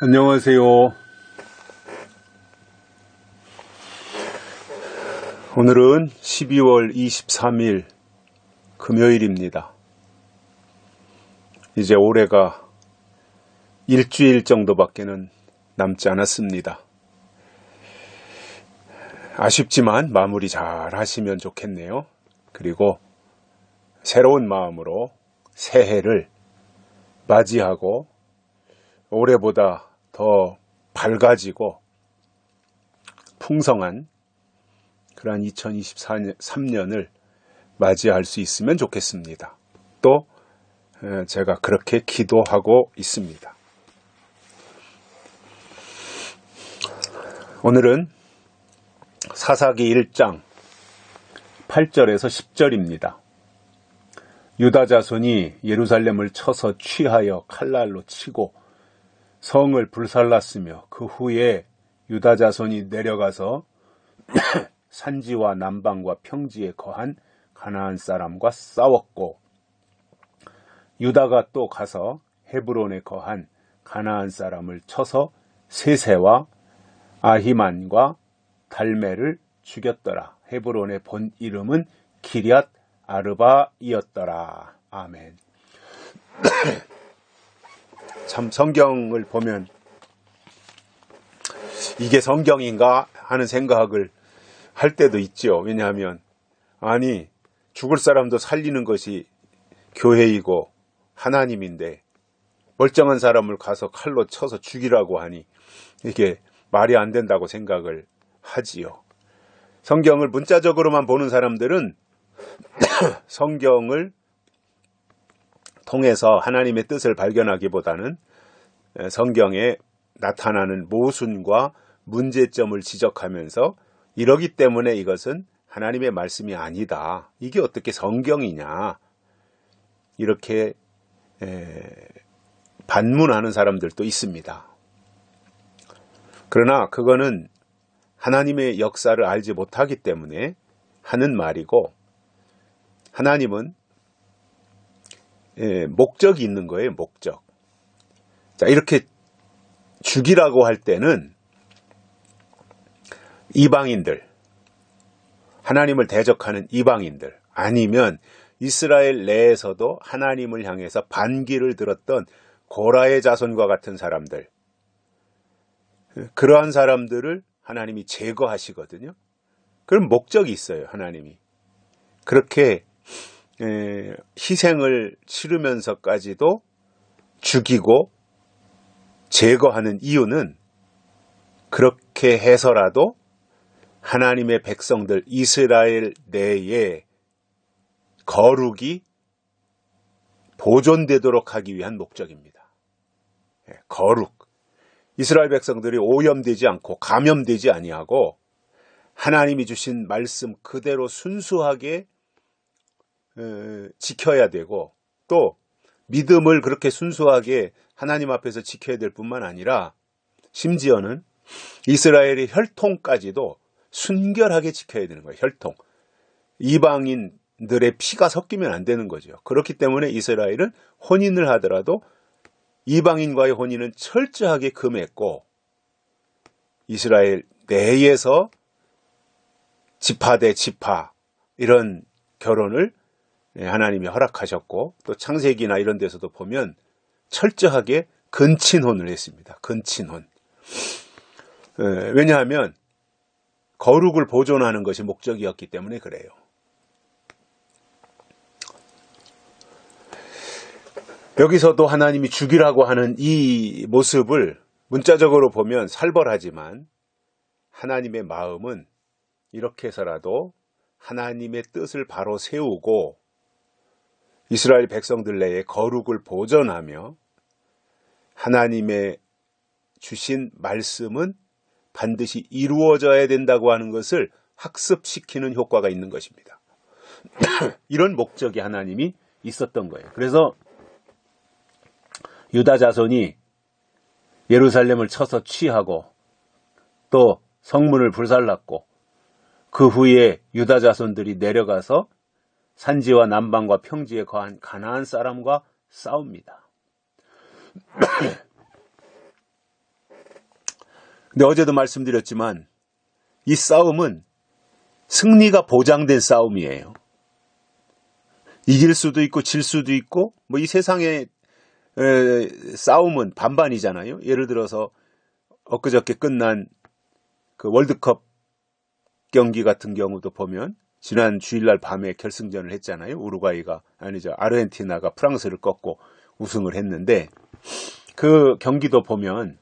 안녕하세요. 오늘은 12월 23일 금요일입니다. 이제 올해가 일주일 정도밖에는 남지 않았습니다. 아쉽지만 마무리 잘 하시면 좋겠네요. 그리고 새로운 마음으로 새해를 맞이하고 올해보다 더 밝아지고 풍성한 그러한 2023년을 맞이할 수 있으면 좋겠습니다. 또 제가 그렇게 기도하고 있습니다. 오늘은 사사기 1장 8절에서 10절입니다. 유다 자손이 예루살렘을 쳐서 취하여 칼날로 치고 성을 불살랐으며 그 후에 유다 자손이 내려가서 산지와 남방과 평지에 거한 가나안 사람과 싸웠고 유다가 또 가서 헤브론에 거한 가나안 사람을 쳐서 세세와 아히만과 달메를 죽였더라. 헤브론의 본 이름은 기럇 아르바이었더라. 아멘. 참 성경을 보면 이게 성경인가 하는 생각을 할 때도 있죠. 왜냐하면 아니 죽을 사람도 살리는 것이 교회이고 하나님인데 멀쩡한 사람을 가서 칼로 쳐서 죽이라고 하니 이게 말이 안 된다고 생각을 하지요. 성경을 문자적으로만 보는 사람들은 성경을 통해서 하나님의 뜻을 발견하기보다는 성경에 나타나는 모순과 문제점을 지적하면서 이러기 때문에 이것은 하나님의 말씀이 아니다. 이게 어떻게 성경이냐. 이렇게 반문하는 사람들도 있습니다. 그러나 그거는 하나님의 역사를 알지 못하기 때문에 하는 말이고 하나님은 목적이 있는 거예요. 목적. 자, 이렇게 죽이라고 할 때는 이방인들, 하나님을 대적하는 이방인들 아니면 이스라엘 내에서도 하나님을 향해서 반기를 들었던 고라의 자손과 같은 사람들, 그러한 사람들을 하나님이 제거하시거든요. 그런 목적이 있어요. 하나님이 그렇게 희생을 치르면서까지도 죽이고 제거하는 이유는 그렇게 해서라도 하나님의 백성들 이스라엘 내에 거룩이 보존되도록 하기 위한 목적입니다. 거룩. 이스라엘 백성들이 오염되지 않고 감염되지 아니하고 하나님이 주신 말씀 그대로 순수하게 지켜야 되고 또 믿음을 그렇게 순수하게 하나님 앞에서 지켜야 될 뿐만 아니라 심지어는 이스라엘의 혈통까지도 순결하게 지켜야 되는 거예요. 혈통. 이방인들의 피가 섞이면 안 되는 거죠. 그렇기 때문에 이스라엘은 혼인을 하더라도 이방인과의 혼인은 철저하게 금했고 이스라엘 내에서 지파 대 지파 이런 결혼을 하나님이 허락하셨고 또 창세기나 이런 데서도 보면 철저하게 근친혼을 했습니다. 근친혼. 왜냐하면 거룩을 보존하는 것이 목적이었기 때문에 그래요. 여기서도 하나님이 죽이라고 하는 이 모습을 문자적으로 보면 살벌하지만 하나님의 마음은 이렇게 해서라도 하나님의 뜻을 바로 세우고 이스라엘 백성들 내에 거룩을 보존하며 하나님의 주신 말씀은 반드시 이루어져야 된다고 하는 것을 학습시키는 효과가 있는 것입니다. 이런 목적이 하나님이 있었던 거예요. 그래서 유다 자손이 예루살렘을 쳐서 취하고 또 성문을 불살랐고 그 후에 유다 자손들이 내려가서 산지와 남방과 평지에 거한 가나안 사람과 싸웁니다. 근데 어제도 말씀드렸지만 이 싸움은 승리가 보장된 싸움이에요. 이길 수도 있고 질 수도 있고 뭐 이 세상의 싸움은 반반이잖아요. 예를 들어서 엊그저께 끝난 그 월드컵 경기 같은 경우도 보면 지난 주일날 밤에 결승전을 했잖아요. 아르헨티나가 프랑스를 꺾고 우승을 했는데 그 경기도 보면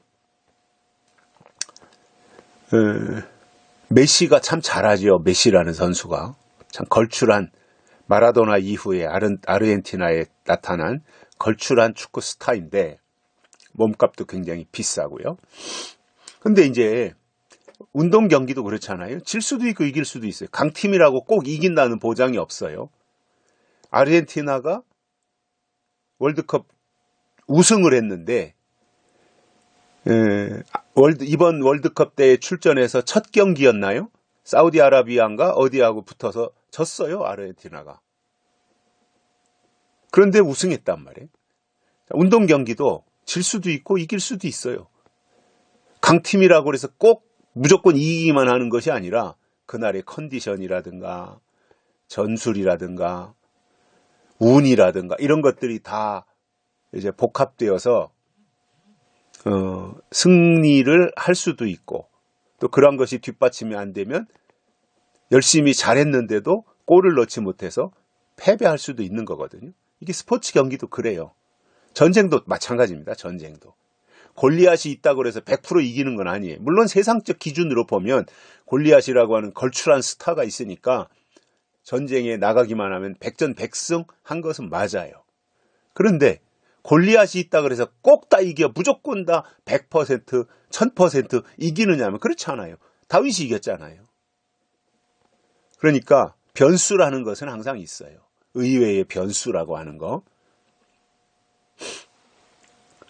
메시가 참 잘하죠. 메시라는 선수가 참 걸출한 마라도나 이후에 아르헨티나에 나타난 걸출한 축구 스타인데 몸값도 굉장히 비싸고요. 근데 이제 운동 경기도 그렇잖아요. 질 수도 있고 이길 수도 있어요. 강팀이라고 꼭 이긴다는 보장이 없어요. 아르헨티나가 월드컵 우승을 했는데 이번 월드컵 때에 출전해서 첫 경기였나요? 사우디아라비아인가 어디하고 붙어서 졌어요. 아르헨티나가. 그런데 우승했단 말이에요. 운동 경기도 질 수도 있고 이길 수도 있어요. 강팀이라고 해서 꼭 무조건 이기기만 하는 것이 아니라 그날의 컨디션이라든가 전술이라든가 운이라든가 이런 것들이 다 이제 복합되어서 승리를 할 수도 있고 또 그런 것이 뒷받침이 안 되면 열심히 잘했는데도 골을 넣지 못해서 패배할 수도 있는 거거든요. 이게 스포츠 경기도 그래요. 전쟁도 마찬가지입니다. 전쟁도. 골리앗이 있다고 해서 100% 이기는 건 아니에요. 물론 세상적 기준으로 보면 골리앗이라고 하는 걸출한 스타가 있으니까 전쟁에 나가기만 하면 백전백승 한 것은 맞아요. 그런데 골리앗이 있다고 해서 꼭 다 이겨 무조건 다 100%, 1000% 이기느냐면 그렇지 않아요. 다윗이 이겼잖아요. 그러니까 변수라는 것은 항상 있어요. 의외의 변수라고 하는 거.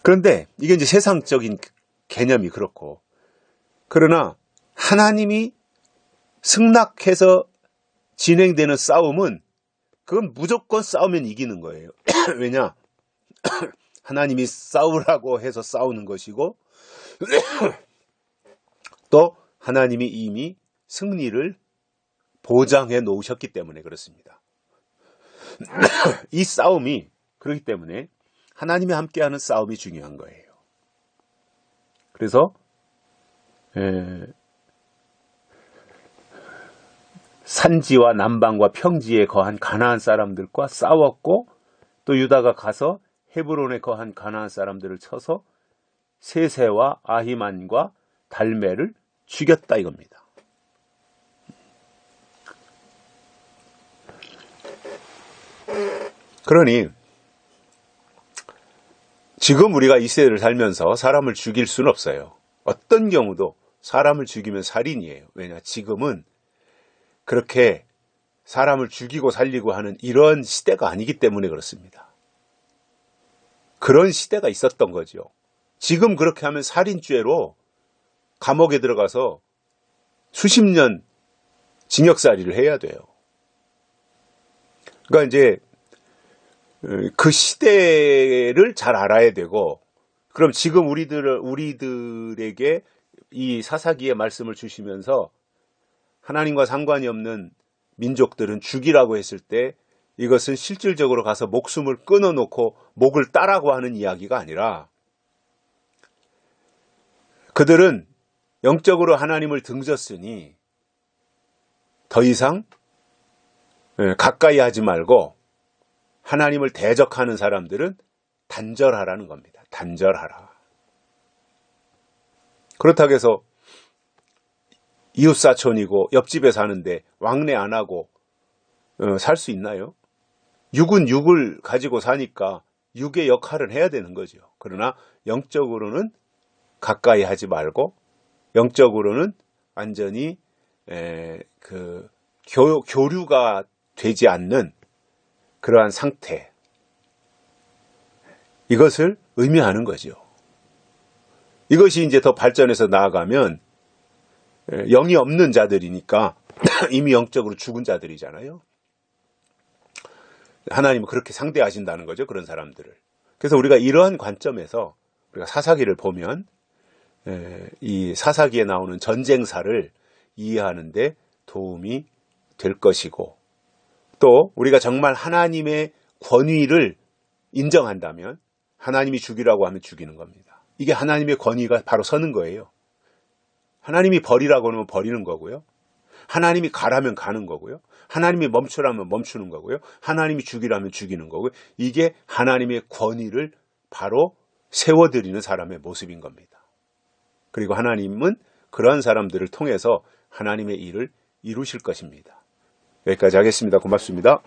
그런데 이게 이제 세상적인 개념이 그렇고 그러나 하나님이 승낙해서 진행되는 싸움은 그건 무조건 싸우면 이기는 거예요. 왜냐? 하나님이 싸우라고 해서 싸우는 것이고 또 하나님이 이미 승리를 보장해 놓으셨기 때문에 그렇습니다. 이 싸움이 그렇기 때문에 하나님이 함께하는 싸움이 중요한 거예요. 그래서 산지와 남방과 평지에 거한 가나안 사람들과 싸웠고 또 유다가 가서 헤브론에 거한 가나안 사람들을 쳐서 세세와 아히만과 달메를 죽였다 이겁니다. 그러니 지금 우리가 이 시대를 살면서 사람을 죽일 수는 없어요. 어떤 경우도 사람을 죽이면 살인이에요. 왜냐? 지금은 그렇게 사람을 죽이고 살리고 하는 이런 시대가 아니기 때문에 그렇습니다. 그런 시대가 있었던 거죠. 지금 그렇게 하면 살인죄로 감옥에 들어가서 수십 년 징역살이를 해야 돼요. 그러니까 이제 그 시대를 잘 알아야 되고, 그럼 지금 우리들에게 이 사사기의 말씀을 주시면서 하나님과 상관이 없는 민족들은 죽이라고 했을 때 이것은 실질적으로 가서 목숨을 끊어놓고 목을 따라고 하는 이야기가 아니라 그들은 영적으로 하나님을 등졌으니 더 이상 가까이 하지 말고 하나님을 대적하는 사람들은 단절하라는 겁니다. 단절하라. 그렇다고 해서 이웃사촌이고 옆집에 사는데 왕래 안 하고 살 수 있나요? 육은 육을 가지고 사니까 육의 역할을 해야 되는 거죠. 그러나 영적으로는 가까이 하지 말고 영적으로는 완전히 교류가 되지 않는 그러한 상태, 이것을 의미하는 거죠. 이것이 이제 더 발전해서 나아가면 영이 없는 자들이니까 이미 영적으로 죽은 자들이잖아요. 하나님은 그렇게 상대하신다는 거죠. 그런 사람들을. 그래서 우리가 이러한 관점에서 우리가 사사기를 보면 이 사사기에 나오는 전쟁사를 이해하는데 도움이 될 것이고, 또 우리가 정말 하나님의 권위를 인정한다면 하나님이 죽이라고 하면 죽이는 겁니다. 이게 하나님의 권위가 바로 서는 거예요. 하나님이 버리라고 하면 버리는 거고요. 하나님이 가라면 가는 거고요. 하나님이 멈추라면 멈추는 거고요. 하나님이 죽이라면 죽이는 거고요. 이게 하나님의 권위를 바로 세워드리는 사람의 모습인 겁니다. 그리고 하나님은 그러한 사람들을 통해서 하나님의 일을 이루실 것입니다. 여기까지 하겠습니다. 고맙습니다.